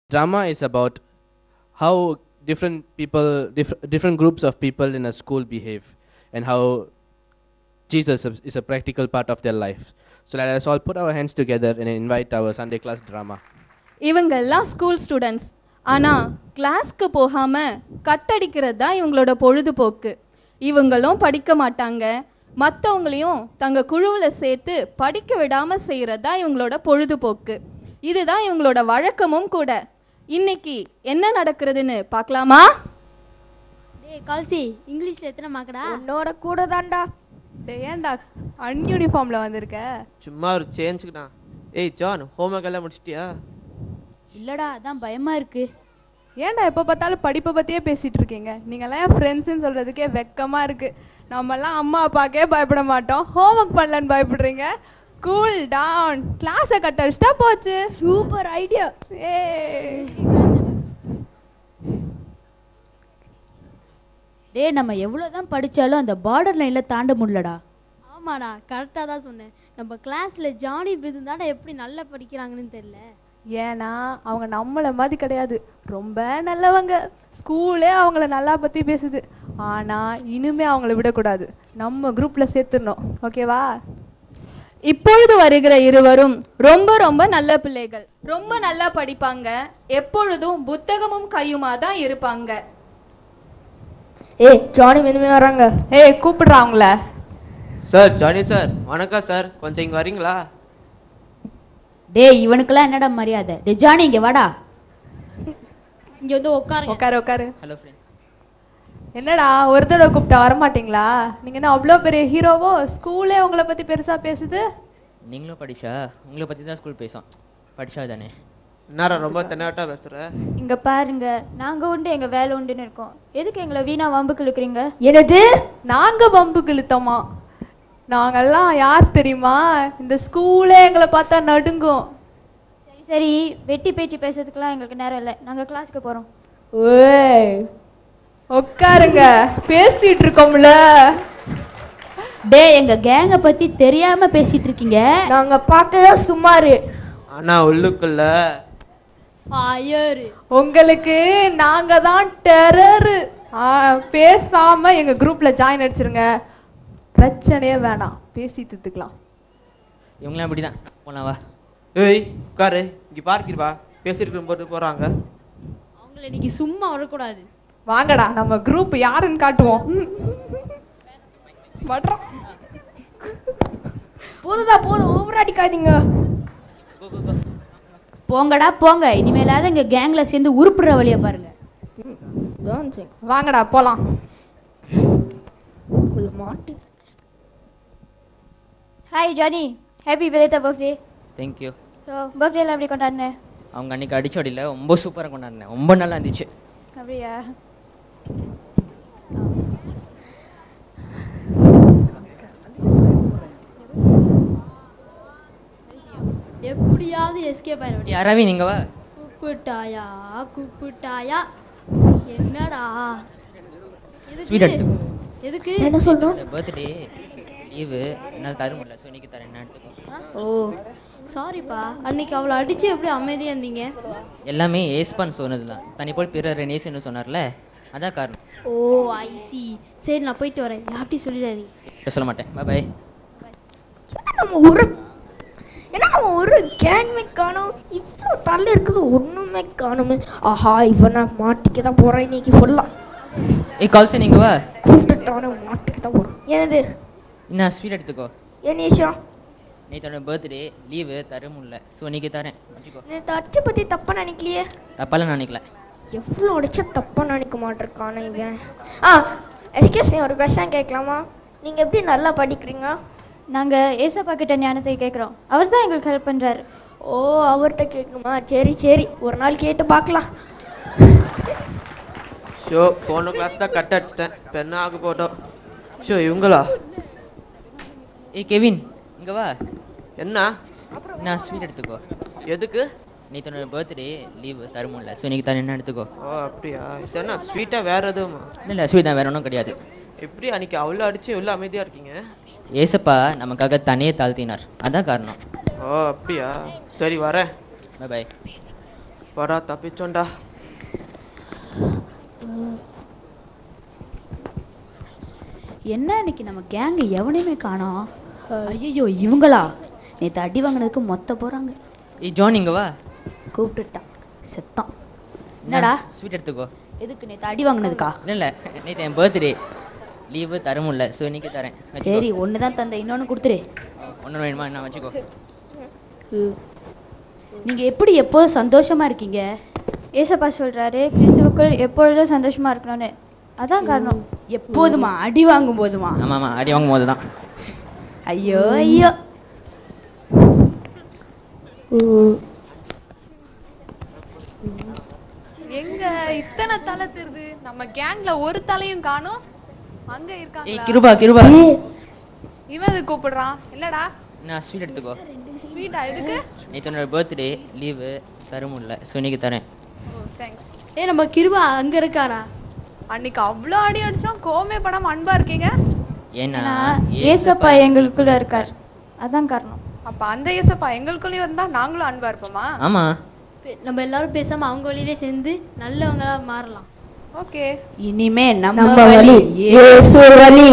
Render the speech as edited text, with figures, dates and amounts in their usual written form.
Drama is about how different people, different groups of people in a school behave, and how Jesus is a practical part of their life. So let us all put our hands together and invite our Sunday class drama. இவங்கெல்லாம் school students. ஆனால் கிளாஸ்க்கு போகாமல் கட்டடிக்கிறது தான் இவங்களோட பொழுதுபோக்கு. இவங்களும் படிக்க மாட்டாங்க, மற்றவங்களையும் தங்கள் குழுவில் சேர்த்து படிக்க விடாமல் செய்கிறது தான் இவங்களோட பொழுதுபோக்கு. இதுதான் இவங்களோட வழக்கமும் கூட. இன்னைக்கு என்ன நடக்கிறதுன்னு பார்க்கலாமா? டேய் கால்சி, இங்கிலீஷில் எத்தனை மார்க்கடா? உன்னோட கூட தான்டா. டேய் ஏன்டா அன்யூனிஃபார்மில் வந்திருக்க? சும்மா ஒரு சேஞ்சுக்குண்ணா. ஏய் ஜான், ஹோம்ஒர்க் எல்லாம் முடிச்சிட்டியா? இல்லைடா, அதான் பயமாக இருக்கு. ஏன்டா எப்போ பார்த்தாலும் படிப்பை பற்றியே பேசிகிட்டு இருக்கீங்க? நீங்களாம் என் ஃப்ரெண்ட்ஸுன்னு சொல்கிறதுக்கே வெக்கமாக இருக்குது. நம்மெல்லாம் அம்மா அப்பாக்கே பயப்பட மாட்டோம், ஹோம்ஒர்க் பண்ணலன்னு பயப்படுறீங்க. கூல் டவுன், கிளாஸை கட் அடிச்சிட்டா போச்சு. Super idea. டேய், நம்ம எவ்வளோ தான் படித்தாலும் அந்த பார்டர் லைனில் தாண்ட முடியலடா. ஆமாடா, கரெக்டாக தான் சொன்னேன். நம்ம கிளாஸில் ஜானி பிதும் தாண்டா எப்படி நல்லா படிக்கிறாங்கன்னு தெரியல. ஏன்னா அவங்க நம்மளை மாதிரி கிடையாது, ரொம்ப நல்லவங்க. ஸ்கூலே அவங்கள நல்லா பற்றி பேசுது. ஆனால் இனிமே அவங்கள விடக்கூடாது, நம்ம குரூப்பில் சேர்த்துடணும். ஓகேவா? இப்பொழுது வருகிற இருவரும் ரொம்ப ரொம்ப நல்ல பிள்ளைகள். ரொம்ப நல்லா படிப்பாங்க, எப்பொழுதும் புத்தகமும் கையுமா தான் இருப்பாங்க. ஏய் ஜானி இனிமே வராங்க. ஏய் கூப்பிடுறா அவங்கள. சார், ஜானி சார் வணக்கம் சார், கொஞ்சம் இங்கே வரீங்களா? டேய், இவனுக்கெல்லாம் என்னடா மரியாதை? டே ஜானி, இங்கே வாடா. இங்கே வந்து உட்காருங்க. உட்காரு உட்காரு. Hello friends. என்னடா ஒரு தடவை கூப்பிட்டா வரமாட்டிங்களா? நீங்கள் என்ன அவ்வளோ பெரிய ஹீரோவோ? ஸ்கூலே உங்களை பற்றி பெருசாக பேசுது. நீங்களும் படிச்சா உங்களை பற்றி தான் ஸ்கூல் பேசும். படிச்சா தானே. என்னடா ரொம்ப தென்னாட்டா பேசுகிற? இங்கே பாருங்க, நாங்கள் உண்டு எங்கள் வேலை உண்டுன்னு இருக்கோம். எதுக்கு எங்களை வீணா வம்புக்கு இழுக்கிறீங்க? என்னது? நாங்கள் வம்புக்கு இழுத்தோமா? நாங்கெல்லாம் யார் தெரியுமா? இந்த ஸ்கூலே எங்களை பார்த்தா நடுங்கும். சரி சரி, வெட்டி பேச்சு பேசுறதுக்கெல்லாம் எங்களுக்கு நேரம் இல்லை. நாங்கள் கிளாஸுக்கு போகிறோம். ஏய் உட்காருங்க, பேசிட்டு இருக்கோம்ல. டேய், எங்கள் கேங்கை பற்றி தெரியாமல் பேசிகிட்டு இருக்கீங்க. நாங்க பார்க்கவே சுமாரு. ஆனால் உள்ளுக்குள்ள ஃபயரு. உங்களுக்கு நாங்க தான் டெரரு. பேசாம எங்க குரூப்ல ஜாயின் அடிச்சிருங்க. பிரச்சனையே வேணாம், பேசி தீர்த்துக்கலாம். இவங்களாம் இப்படி தான் போலாம் வா. ஏய் உட்காரு, இங்கே பார்க்கிறவா பேசிட்டு போட்டு போகிறாங்க. அவங்கள இன்னைக்கு சும்மா வரக்கூடாது. வாங்கடா, நம்ம குரூப் யாருன்னு காட்டுவோம். வட்றோம். போதுதா போதும், ஓவர் அடிக்காதீங்க. போங்கடா போங்க, இனிமேலாவது எங்கள் கேங்கில் சேர்ந்து உருப்புற வழியை பாருங்க. வாங்கடா போலாம். மாட்டு. Hi Johnny, happy belated birthday. Thank you. So பர்த்டேலாம் எப்படி கொண்டாடினேன்? அவங்க அன்றைக்கி அடிச்சோடியில் ரொம்ப சூப்பராக கொண்டாடினேன். ரொம்ப நல்லா இருந்துச்சு. அப்படியா? எப்படியாவது எஸ்கேப் ஆயிடும். யாராவே நீங்கள் வா. கூப்பிட்டாயா கூப்பிட்டாயா? என்னடா ஸ்வீட் எடுத்துக்கோ. எதுக்கு? என்ன சொல்லணும்? பர்த்டே லீவு என்னால் தர முடியல, ஸோ இன்னைக்கு தரேன், என்ன எடுத்துக்கோ. ஓ சாரிப்பா, அன்னைக்கு அவளை அடிச்சு எப்படி அமைதியாக இருந்தீங்க? எல்லாமே ஏஸ்பான் சொன்னது தான். தனி போல் பிறர் நேசுன்னு சொன்னார்ல, அதான் காரணம். ஓ ஐசி. சரி நான் போயிட்டு வரேன், யார்ட்டையும் சொல்லிடாதீங்க. சொல்ல மாட்டேன். பாய். நம்ம ஒரு கேங்குமே காணும். இவ்வளோ தள்ள இருக்குது, ஒன்றுமே காணுமே. ஆஹா, இவனை மாட்டிக்க தான் போகிறேன் இன்னைக்கு ஃபுல்லாக. ஏய் கால்சி, நீங்கள் வா. கூப்பிட்டுட்டானே, மாட்டிக்க தான் போகிறேன். என்னது? என்ன ஸ்வீட் எடுத்துக்கோ. என்ன விஷயம்? நேற்றோட பர்த்டே லீவு தர முடியல, ஸோ இன்னைக்கு தரேன், வச்சுக்கோ. நேற்று அடிச்ச பற்றி தப்பாக நினைக்கலையே. தப்பாலாம் நினைக்கல. எவ்வளோ அடிச்சா தப்பாக நினைக்க மாட்டிருக்கானே இவன். எஸ்கியூஸ் மீ, ஒரு கொஸ்டின் கேட்கலாமா? நீங்கள் எப்படி நல்லா படிக்கிறீங்க? நாங்கள் ஏசப்பா கிட்ட ஞானத்தை கேட்குறோம். அவர் தான் எங்களுக்கு ஹெல்ப் பண்ணுறாரு. ஓ, அவர்கிட்ட கேட்கணுமா? சரி சரி, ஒரு நாள் கேட்டு பார்க்கலாம். ஷோ போன கிளாஸ் தான் கட் அடிச்சிட்டேன், இப்போ என்ன ஆக போட்டோம். ஷோ இவங்களா? ஏய் கெவின், இங்கே வா. என்ன? நான் ஸ்வீட் எடுத்துக்கோ. எதுக்கு? நேற்றோட பர்த்டே லீவு தர முடியல, ஸோ இன்னைக்கு தரேன், என்ன எடுத்துக்கோ. ஓ அப்படியா? சரி, என்ன ஸ்வீட்டாக வேறு எதுவுமா? இல்லை ஸ்வீட் தான், வேறு ஒன்றும் கிடையாது. எப்படி அன்றைக்கி அவ்வளோ அடித்து எவ்வளோ அமைதியாக இருக்கீங்க? ஏசப்பா நமக்காக தனியே தாழ்த்தினார், அதான் காரணம். ஓ அப்படியா? சரி வரேன். பாய். படா தப்பிச்சோண்டா. என்ன இன்னைக்கு நம்ம கேங்கு எவனையுமே காணோம். ஐயோ இவங்களா நேற்று அடி வாங்கினதுக்கு மொத்த போகிறாங்க. ஏய் ஜான் இங்கே வா. கூப்பிட்டுட்டான் செத்தான். என்னடா ஸ்வீட் எடுத்துக்கோ. எதுக்கு நேற்று அடி வாங்கினதுக்கா? இல்லை இல்லை நேற்று என் பர்த்டே லீவு தர முடியல, ஸோ இன்னைக்கு தரேன். சரி ஒன்று தான் தந்த, இன்னொன்று கொடுத்துரு. ஒன்று வேணுமா? என்ன வச்சுக்கோ. நீங்கள் எப்படி எப்போதும் சந்தோஷமாக இருக்கீங்க? ஏசப்பா சொல்கிறாரு கிறிஸ்துவுக்குள் எப்பொழுதும் சந்தோஷமாக இருக்கணும்னு. அதான் காரணம். எப்போதுமா? அடி வாங்கும் போதுமா? ஆமாம் அடி வாங்கும் போது தான். ஐயோ ஐயோ. எங்க இத்தனை தலை தெரியுது, நம்ம கேங்ல ஒரு தலையும் காணோம். அங்க ஏய் இருக்காங்க. கிருபா கிருபா. இவன் எது கூப்பிடுறான்? இல்லடா நான் ஸ்வீட் எடுத்துக்கோ. ஸ்வீட்டா? எதுக்கு? நேற்று என்னோட பர்த்டே லீவு தர முடியல, ஸோ இன்னைக்கு தரேன். ஓ தேங்க்ஸ். நம்ம கிருபா அங்க இருக்காரா? அன்னைக்கு அவ்வளோ அடி அடிச்சோம், கோவமே படாம அன்பா இருக்கீங்க. ஏன்னா ஏசப்பா எங்களுக்குள்ள இருக்கார், அதான் காரணம். அப்ப அந்த ஏசப்பா எங்களுக்குள்ளேயும் இருந்தா நாங்களும் அன்பா இருப்போமா? ஆமாம். நம்ம எல்லாரும் பேசாம அவங்க வழியிலே சேர்ந்து நல்லவங்களா மாறலாம். ஓகே. இனிமே நம்ம வழி இயேசு வழி.